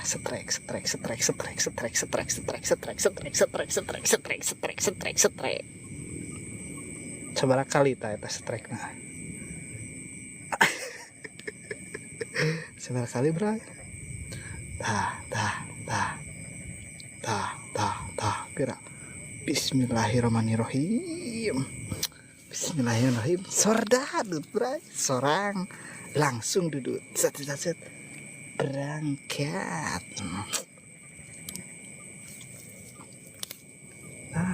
setrek setrek setrek setrek setrek setrek setrek setrek setrek setrek setrek setrek setrek setrek setrek. Sabaraha kali eta strekna? Sabaraha kali, Bray? Kira. Bismillahirrahmanirrahim. Bismillahirrahmanirrahim. Sorda dudut, Bray. Sorang langsung dudut. Set berangkat.